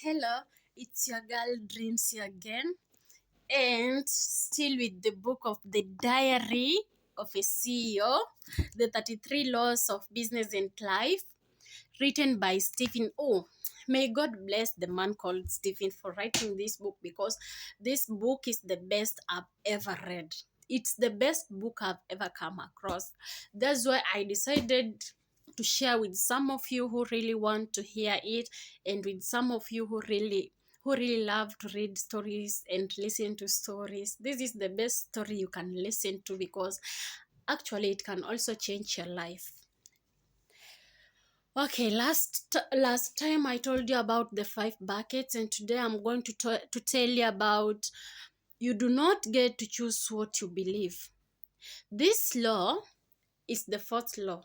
Hello, it's your girl Dreams here again, and still with the book of the Diary of a CEO, the 33 Laws of Business and Life, written by Stephen. Oh, may God bless the man called Stephen for writing this book, because this book is the best I've ever read. It's the best book I've ever come across. That's why I decided to share with some of you who really want to hear it, and with some of you who really love to read stories and listen to stories. This is the best story you can listen to, because actually it can also change your life. Okay, last time I told you about the 5 buckets, and today I'm going to tell you about you do not get to choose what you believe. This law is the fourth law.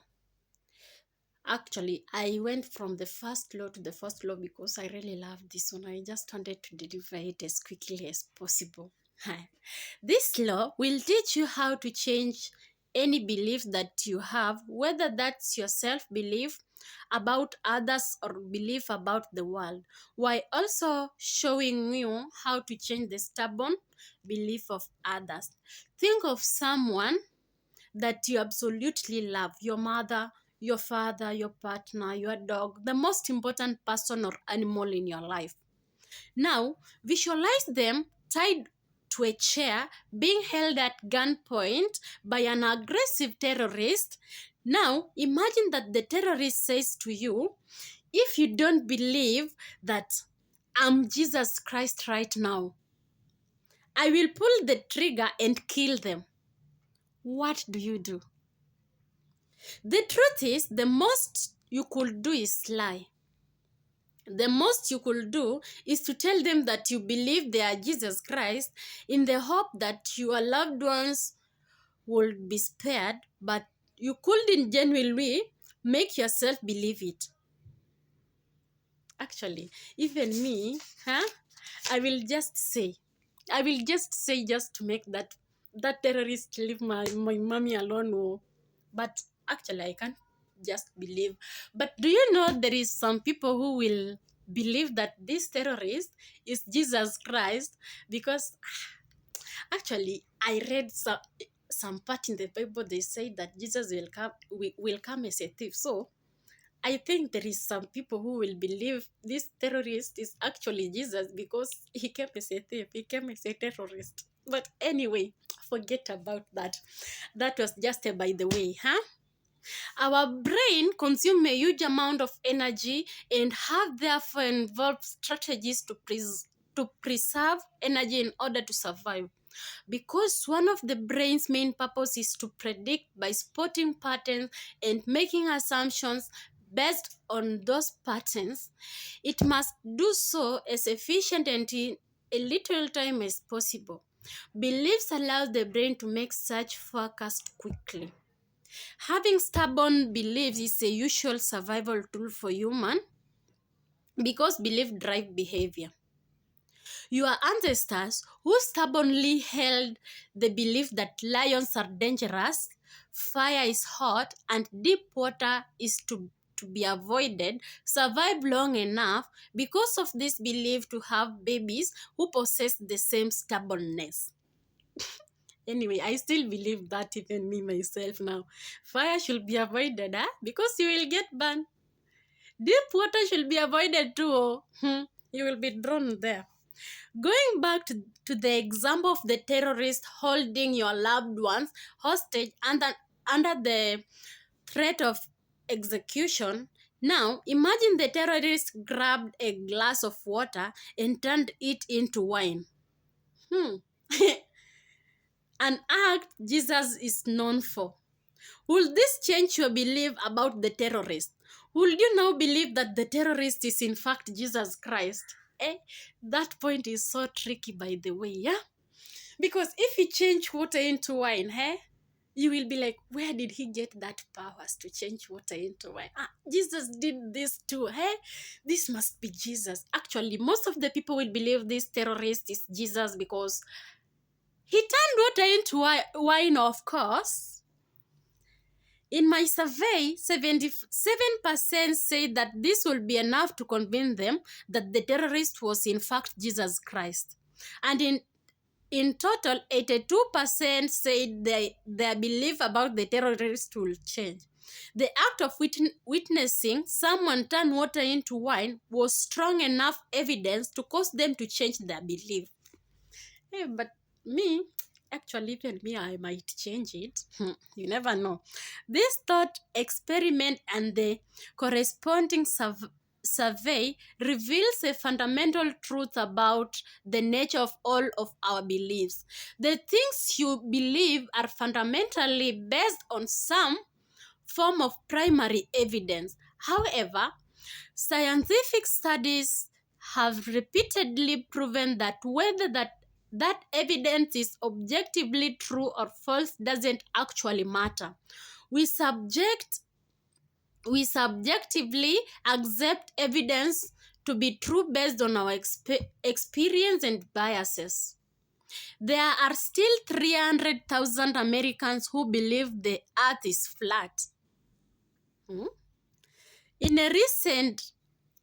Actually, I went from the first law to the first law because I really love this one. I just wanted to deliver it as quickly as possible. This law will teach you how to change any belief that you have, whether that's your self-belief about others or belief about the world, while also showing you how to change the stubborn belief of others. Think of someone that you absolutely love, your mother, your father, your partner, your dog, the most important person or animal in your life. Now, visualize them tied to a chair, being held at gunpoint by an aggressive terrorist. Now, imagine that the terrorist says to you, if you don't believe that I'm Jesus Christ right now, I will pull the trigger and kill them. What do you do? The truth is, the most you could do is lie. The most you could do is to tell them that you believe they are Jesus Christ in the hope that your loved ones will be spared, but you couldn't genuinely make yourself believe it. Actually, even me, I will just say, just to make that terrorist leave my mommy alone. Oh. But actually, I can't just believe. But do you know there is some people who will believe that this terrorist is Jesus Christ? Because actually, I read some part in the Bible. They say that Jesus will come as a thief. So I think there is some people who will believe this terrorist is actually Jesus, because he came as a thief, he came as a terrorist. But anyway, forget about that. That was just a by the way, Our brain consumes a huge amount of energy and have therefore involved strategies to preserve energy in order to survive. Because one of the brain's main purpose is to predict by spotting patterns and making assumptions based on those patterns, it must do so as efficient and in a little time as possible. Beliefs allow the brain to make such forecasts quickly. Having stubborn beliefs is a usual survival tool for human, because belief drive behavior. Your ancestors, who stubbornly held the belief that lions are dangerous, fire is hot, and deep water is to be avoided, survived long enough because of this belief to have babies who possess the same stubbornness. Anyway, I still believe that, even me myself now. Fire should be avoided, because you will get burned. Deep water should be avoided too. You will be drawn there. Going back to the example of the terrorist holding your loved ones hostage under the threat of execution, now imagine the terrorist grabbed a glass of water and turned it into wine. An act Jesus is known for. Will this change your belief about the terrorist? Will you now believe that the terrorist is in fact Jesus Christ? That point is so tricky, by the way, Because if you change water into wine, you will be like, where did he get that powers to change water into wine? Jesus did this too, This must be Jesus. Actually, most of the people will believe this terrorist is Jesus because he turned water into wine, of course. In my survey, 77% said that this will be enough to convince them that the terrorist was in fact Jesus Christ. And in total, 82% said their belief about the terrorist will change. The act of witnessing someone turn water into wine was strong enough evidence to cause them to change their belief. Hey, but me, actually, even me, I might change it. You never know. This thought experiment and the corresponding survey reveals a fundamental truth about the nature of all of our beliefs. The things you believe are fundamentally based on some form of primary evidence. However, scientific studies have repeatedly proven that whether that evidence is objectively true or false doesn't actually matter. We subjectively accept evidence to be true based on our experience and biases. There are still 300,000 Americans who believe the earth is flat. In a recent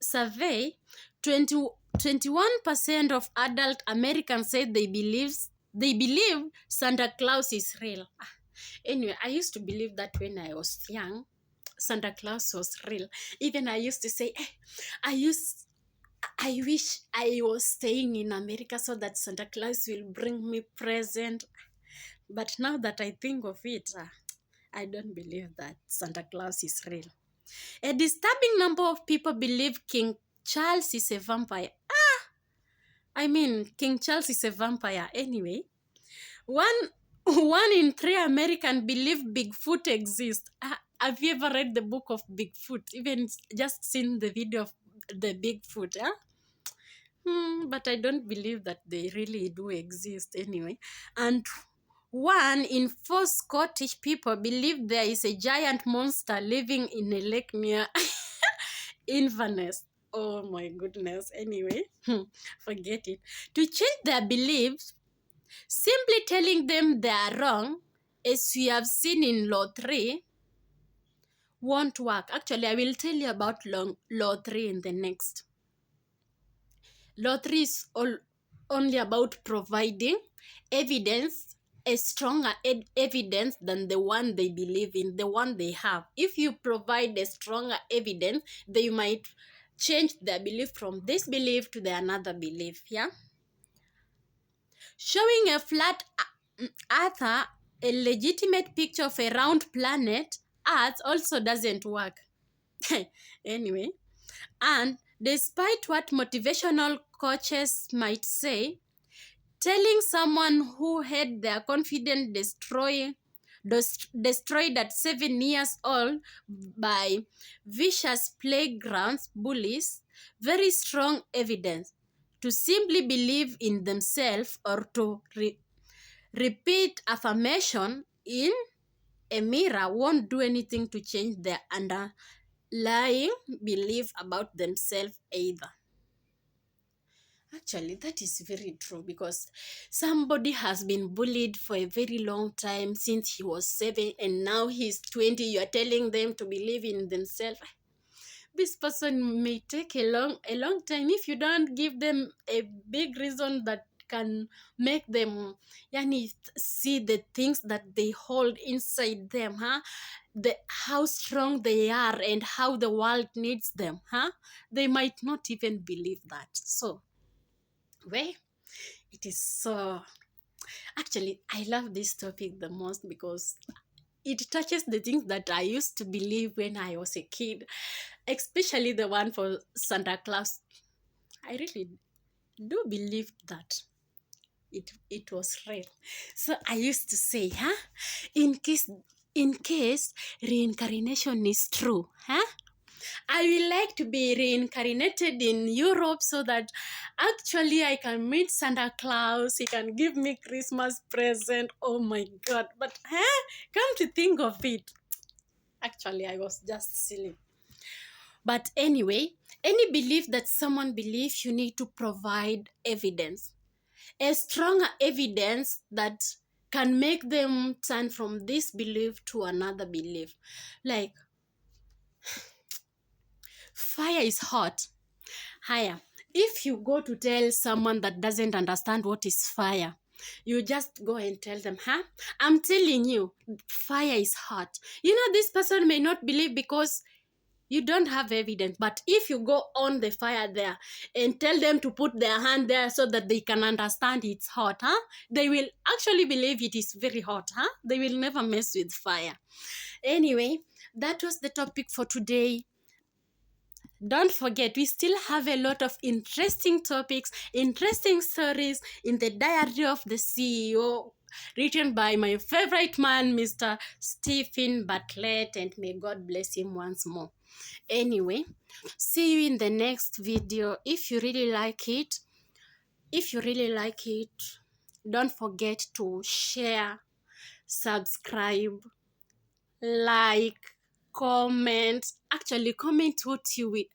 survey, 21% of adult Americans said they believe Santa Claus is real. Anyway, I used to believe that when I was young, Santa Claus was real. Even I used to say, I wish I was staying in America so that Santa Claus will bring me present. But now that I think of it, I don't believe that Santa Claus is real. A disturbing number of people believe King Charles is a vampire. King Charles is a vampire. Anyway, one in 3 Americans believe Bigfoot exists. Have you ever read the book of Bigfoot? Even just seen the video of the Bigfoot? But I don't believe that they really do exist anyway. And 1 in 4 Scottish people believe there is a giant monster living in a lake near Inverness. Oh my goodness. Anyway, forget it. To change their beliefs, simply telling them they are wrong, as we have seen in Law 3, won't work. Actually, I will tell you about Law 3 in the next. Law 3 is only about providing evidence, a stronger evidence than the one they believe in, the one they have. If you provide a stronger evidence, they might change their belief from this belief to the another belief. Showing a flat earth, a legitimate picture of a round planet Earth, also doesn't work. Anyway, and despite what motivational coaches might say, telling someone who had their confidence destroyed at 7 years old by vicious playgrounds bullies, very strong evidence to simply believe in themselves or to repeat affirmation in a mirror won't do anything to change their underlying belief about themselves either. Actually, that is very true, because somebody has been bullied for a very long time since he was 7 and now he's 20. You are telling them to believe in themselves. This person may take a long time if you don't give them a big reason that can make them see the things that they hold inside them, how strong they are and how the world needs them. They might not even believe that. So it is so, actually, I love this topic the most because it touches the things that I used to believe when I was a kid, especially the one for Santa Claus. I really do believe that it was real. So I used to say, in case reincarnation is true, I will like to be reincarnated in Europe so that actually I can meet Santa Claus. He can give me Christmas present. Oh my God. But come to think of it, actually I was just silly. But anyway, any belief that someone believes, you need to provide evidence. A stronger evidence that can make them turn from this belief to another belief. Like, fire is hot. Higher. If you go to tell someone that doesn't understand what is fire, you just go and tell them, huh? I'm telling you, fire is hot. You know, this person may not believe because you don't have evidence, but if you go on the fire there and tell them to put their hand there so that they can understand it's hot, huh? They will actually believe it is very hot, huh? They will never mess with fire. Anyway, that was the topic for today. Don't forget, we still have a lot of interesting topics, interesting stories in the Diary of the CEO, written by my favorite man, Mr. Stephen Bartlett, and may God bless him once more. Anyway, see you in the next video. If you really like it, don't forget to share, subscribe, like, comment. Actually, comment what you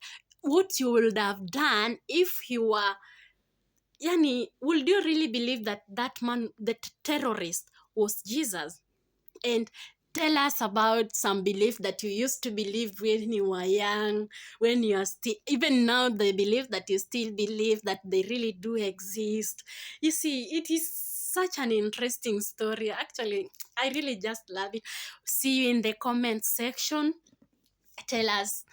would have done if you were, yani, would you really believe that that man, the terrorist, was Jesus? And tell us about some belief that you used to believe when you were young, when you are still, even now, the belief that you still believe that they really do exist. You see, it is such an interesting story. Actually, I really just love it. See you in the comment section. Tell us,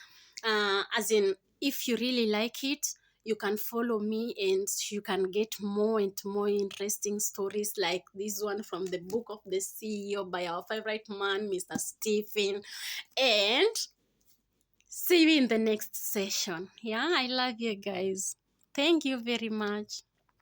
as in, if you really like it, you can follow me and you can get more and more interesting stories like this one from the book of the CEO by our favorite man, Mr. Stephen. And see you in the next session. Yeah, I love you guys. Thank you very much.